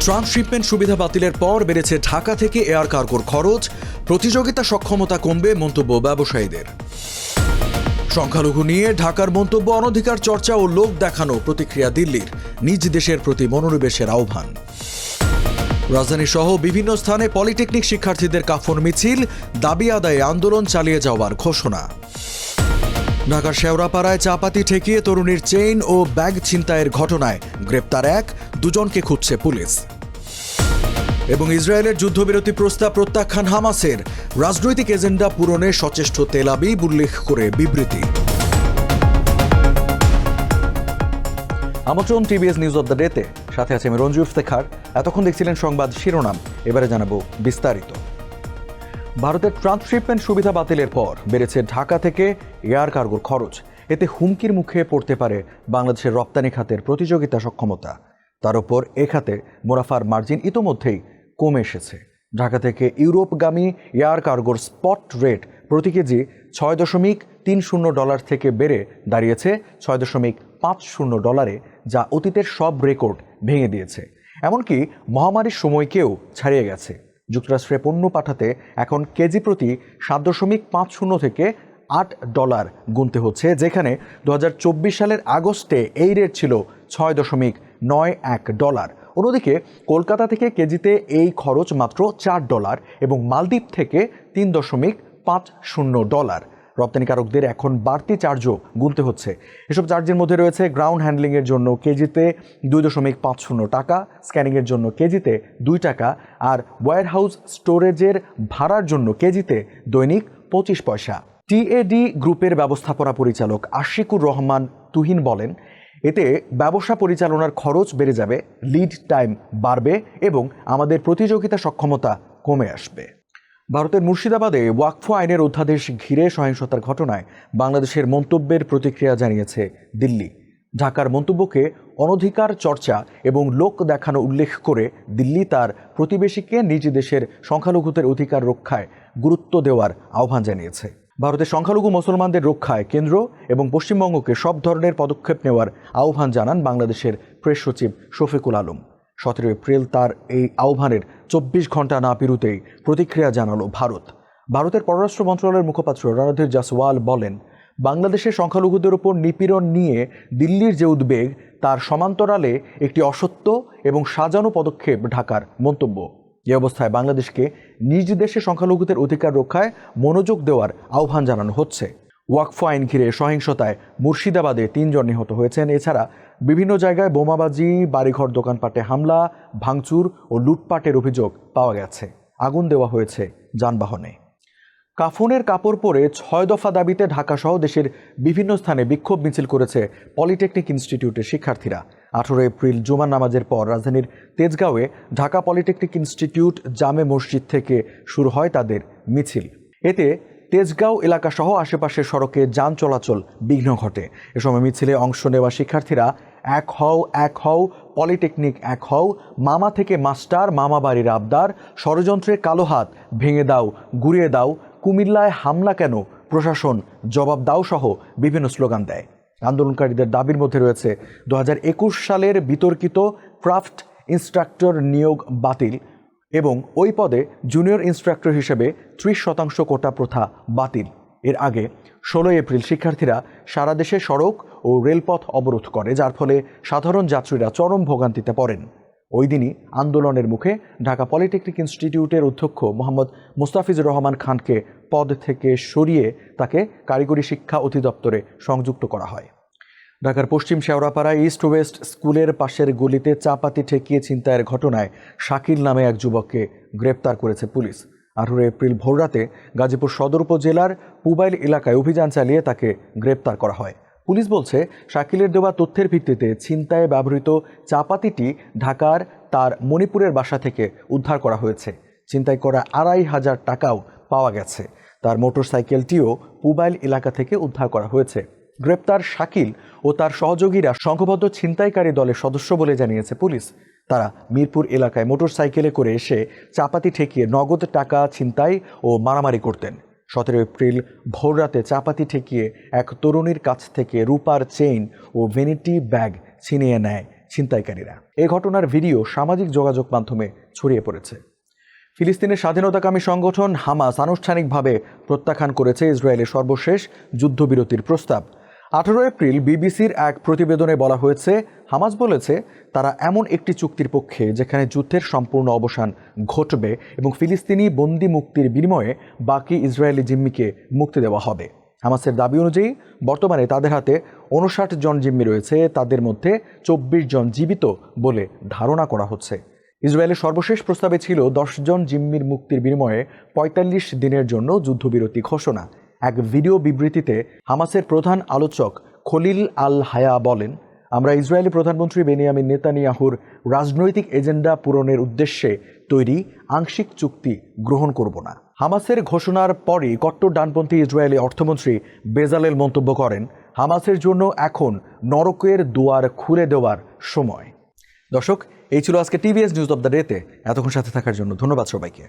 Transshipment সুবিধা বাতিলের পর বেড়েছে ঢাকা থেকে এয়ার কার্গোর খরচ, প্রতিযোগিতা সক্ষমতা কমবে মন্তব্য ব্যবসায়ীদের। সংখ্যালঘু নিয়ে ঢাকার মন্তব্য অনধিকার চর্চা ও লোক দেখানো, প্রতিক্রিয়া দিল্লির, নিজ দেশের প্রতি মনোনিবেশের আহ্বান। রাজধানী সহ বিভিন্ন স্থানে পলিটেকনিক শিক্ষার্থীদের কাফন মিছিল, দাবি আদায়ে আন্দোলন চালিয়ে যাওয়ার ঘোষণা। ঢাকার শেওড়াপাড়ায় চাপাতি ঠেকিয়ে তরুণীর চেইন ও ব্যাগ ছিনতাইয়ের ঘটনায় গ্রেপ্তার দুজনকে খুঁজছে পুলিশ। এবং ইসরায়েলের যুদ্ধবিরতি প্রস্তাব প্রত্যাখ্যান হামাসের, রাজনৈতিক এজেন্ডা পূরণে সচেষ্ট তেল আবিব উল্লেখ করে বিবৃতি। আমন্ত্রণ টিভিএস নিউজ অব দ্য ডেতে, সাথে আছে আমি রঞ্জু ইফতেখার। এতক্ষণ দেখছিলেন সংবাদ শিরোনাম, এবারে জানাবো বিস্তারিত। ভারতের ট্রান্সশিপমেন্ট সুবিধা বাতিলের পর বেড়েছে ঢাকা থেকে এয়ার কার্গোর খরচ। এতে হুমকির মুখে পড়তে পারে বাংলাদেশের রপ্তানি খাতের প্রতিযোগিতা সক্ষমতা। তার উপর এ খাতে মুনাফার মার্জিন ইতোমধ্যেই কমে এসেছে। ঢাকা থেকে ইউরোপগামী এয়ার কার্গোর স্পট রেট প্রতি কেজি $6.30 থেকে বেড়ে দাঁড়িয়েছে $6.50, যা অতীতের সব রেকর্ড ভেঙে দিয়েছে। এমনকি মহামারীর সময়কেও ছাড়িয়ে গেছে। যুক্তরাষ্ট্রে পণ্য পাঠাতে এখন কেজি প্রতি $7.50 থেকে $8 গুনতে হচ্ছে, যেখানে 2024 সালের আগস্টে এই রেট ছিল $6.91। অন্যদিকে কলকাতা থেকে কেজিতে এই খরচ মাত্র $4 এবং মালদ্বীপ থেকে $3.50। রপ্তানিকারকদের এখন বাড়তি চার্জও গুনতে হচ্ছে। এসব চার্জের মধ্যে রয়েছে গ্রাউন্ড হ্যান্ডলিংয়ের জন্য কেজিতে $2.50, স্ক্যানিংয়ের জন্য কেজিতে $2 আর ওয়্যারহাউস স্টোরেজের ভাড়ার জন্য কেজিতে দৈনিক 25 পয়সা। টিএডি গ্রুপের ব্যবস্থাপনা পরিচালক আশিকুর রহমান তুহিন বলেন, এতে ব্যবসা পরিচালনার খরচ বেড়ে যাবে, লিড টাইম বাড়বে এবং আমাদের প্রতিযোগিতা সক্ষমতা কমে আসবে। ভারতের মুর্শিদাবাদে ওয়াকফ আইনের অধ্যাদেশ ঘিরে সহিংসতার ঘটনায় বাংলাদেশের মন্তব্যের প্রতিক্রিয়া জানিয়েছে দিল্লি। ঢাকার মন্তব্যকে অনধিকার চর্চা এবং লোক দেখানো উল্লেখ করে দিল্লি তার প্রতিবেশীকে নিজ দেশের সংখ্যালঘুদের অধিকার রক্ষায় গুরুত্ব দেওয়ার আহ্বান জানিয়েছে। ভারতের সংখ্যালঘু মুসলমানদের রক্ষায় কেন্দ্র এবং পশ্চিমবঙ্গকে সব ধরনের পদক্ষেপ নেওয়ার আহ্বান জানান বাংলাদেশের প্রেস সচিব শফিকুল আলম। 17 এপ্রিল তার এই আহ্বানের 24 ঘন্টা না পেরুতেই প্রতিক্রিয়া জানালো ভারতের পররাষ্ট্র মন্ত্রণালয়ের মুখপাত্র রণধীর জাসওয়াল বলেন, বাংলাদেশের সংখ্যালঘুদের উপর নিপীড়ন নিয়ে দিল্লির যে উদ্বেগ, তার সমান্তরালে একটি অসত্য এবং সাজানো পদক্ষেপ ঢাকার মন্তব্য। এ অবস্থায় বাংলাদেশকে নিজ দেশে সংখ্যালঘুদের অধিকার রক্ষায় মনোযোগ দেওয়ার আহ্বান জানানো হচ্ছে। ওয়াকফ আইন ঘিরে সহিংসতায় মুর্শিদাবাদে 3 জন নিহত হয়েছেন। এছাড়া বিভিন্ন জায়গায় বোমাবাজি, বাড়িঘর, দোকানপাটে হামলা, ভাঙচুর ও লুটপাটের অভিযোগ পাওয়া গেছে। আগুন দেওয়া হয়েছে যানবাহনে। কাফনের কাপড় পরে 6 দফা দাবিতে ঢাকাসহ দেশের বিভিন্ন স্থানে বিক্ষোভ মিছিল করেছে পলিটেকনিক ইনস্টিটিউটের শিক্ষার্থীরা। 18 এপ্রিল জুমার নামাজের পর রাজধানীর তেজগাঁওয়ে ঢাকা পলিটেকনিক ইনস্টিটিউট জামে মসজিদ থেকে শুরু হয় তাদের মিছিল। এতে তেজগাঁও এলাকাসহ আশেপাশের সড়কে যান চলাচল বিঘ্ন ঘটে। এ সময় মিছিলে অংশ নেওয়া শিক্ষার্থীরা এক হও, পলিটেকনিক এক হও, মামা থেকে মাস্টার, মামা বাড়ির আবদার, ষড়যন্ত্রের কালো হাত ভেঙে দাও, গুড়িয়ে দাও, কুমিল্লায় হামলা কেন, প্রশাসন জবাব দাও সহ বিভিন্ন স্লোগান দেয়। আন্দোলনকারীদের দাবির মধ্যে রয়েছে 2021 সালের বিতর্কিত ক্রাফট ইনস্ট্রাক্টর নিয়োগ বাতিল এবং ওই পদে জুনিয়র ইনস্ট্রাক্টর হিসেবে 30% কোটা প্রথা বাতিল। এর আগে 16 এপ্রিল শিক্ষার্থীরা সারা দেশে সড়ক ও রেলপথ অবরোধ করে, যার ফলে সাধারণ যাত্রীরা চরম ভোগান্তিতে পড়েন। ওই দিনই আন্দোলনের মুখে ঢাকা পলিটেকনিক ইনস্টিটিউটের অধ্যক্ষ মোহাম্মদ মুস্তাফিজুর রহমান খানকে পদ থেকে সরিয়ে তাকে কারিগরি শিক্ষা অধিদপ্তরে সংযুক্ত করা হয়। ঢাকার পশ্চিম শেওড়াপাড়ায় ইস্ট ওয়েস্ট স্কুলের পাশের গলিতে চাপাতি ঠেকিয়ে ছিনতাইয়ের ঘটনায় শাকিল নামে এক যুবককে গ্রেপ্তার করেছে পুলিশ। 18 এপ্রিল ভোররাতে গাজীপুর সদর উপজেলার পুবাইল এলাকায় অভিযান চালিয়ে তাকে গ্রেপ্তার করা হয়। পুলিশ বলছে, শাকিলের দেওয়া তথ্যের ভিত্তিতে ছিনতাইয়ে ব্যবহৃত চাপাতিটি ঢাকার তার মণিপুরের বাসা থেকে উদ্ধার করা হয়েছে। ছিনতাই করা 2,500 টাকাও পাওয়া গেছে। তার মোটরসাইকেলটিও পুবাইল এলাকা থেকে উদ্ধার করা হয়েছে। গ্রেপ্তার শাকিল ও তার সহযোগীরা সংঘবদ্ধ ছিনতাইকারী দলের সদস্য বলে জানিয়েছে পুলিশ। তারা মিরপুর এলাকায় মোটরসাইকেলে করে এসে চাপাতি ঠেকিয়ে নগদ টাকা ছিনতাই ও মারামারি করতেন। 17 এপ্রিল ভোররাতে চাপাতি ঠেকিয়ে এক তরুণীর কাছ থেকে রূপার চেইন ও ভ্যানিটি ব্যাগ ছিনিয়ে নেয় ছিনতাইকারীরা। এই ঘটনার ভিডিও সামাজিক যোগাযোগ মাধ্যমে ছড়িয়ে পড়েছে। ফিলিস্তিনের স্বাধীনতাকামী সংগঠন হামাস আনুষ্ঠানিকভাবে প্রত্যাখ্যান করেছে ইসরায়েলের সর্বশেষ যুদ্ধবিরতির প্রস্তাব। 18 এপ্রিল বিবিসির এক প্রতিবেদনে বলা হয়েছে, হামাস বলেছে তারা এমন একটি চুক্তির পক্ষে যেখানে যুদ্ধের সম্পূর্ণ অবসান ঘটবে এবং ফিলিস্তিনি বন্দি মুক্তির বিনিময়ে বাকি ইসরায়েলি জিম্মিকে মুক্তি দেওয়া হবে। হামাসের দাবি অনুযায়ী বর্তমানে তাদের হাতে 59 জন জিম্মি রয়েছে, তাদের মধ্যে 24 জন জীবিত বলে ধারণা করা হচ্ছে। ইসরায়েলের সর্বশেষ প্রস্তাবে ছিল 10 জন জিম্মির মুক্তির বিনিময়ে 45 দিনের জন্য যুদ্ধবিরতি ঘোষণা। এক ভিডিও বিবৃতিতে হামাসের প্রধান আলোচক খলিল আল হায়া বলেন, আমরা ইসরায়েলি প্রধানমন্ত্রী বেনিয়ামিন নেতানিয়াহুর রাজনৈতিক এজেন্ডা পূরণের উদ্দেশ্যে তৈরি আংশিক চুক্তি গ্রহণ করব না। হামাসের ঘোষণার পরই কট্টর ডানপন্থী ইসরায়েলি অর্থমন্ত্রী বেজালেল মন্তব্য করেন, হামাসের জন্য এখন নরকের দুয়ার খুলে দেওয়ার সময়। দর্শক, এই ছিল আজকে টিভিএস নিউজ অব দ্য ডেতে। এতক্ষণ সাথে থাকার জন্য ধন্যবাদ সবাইকে।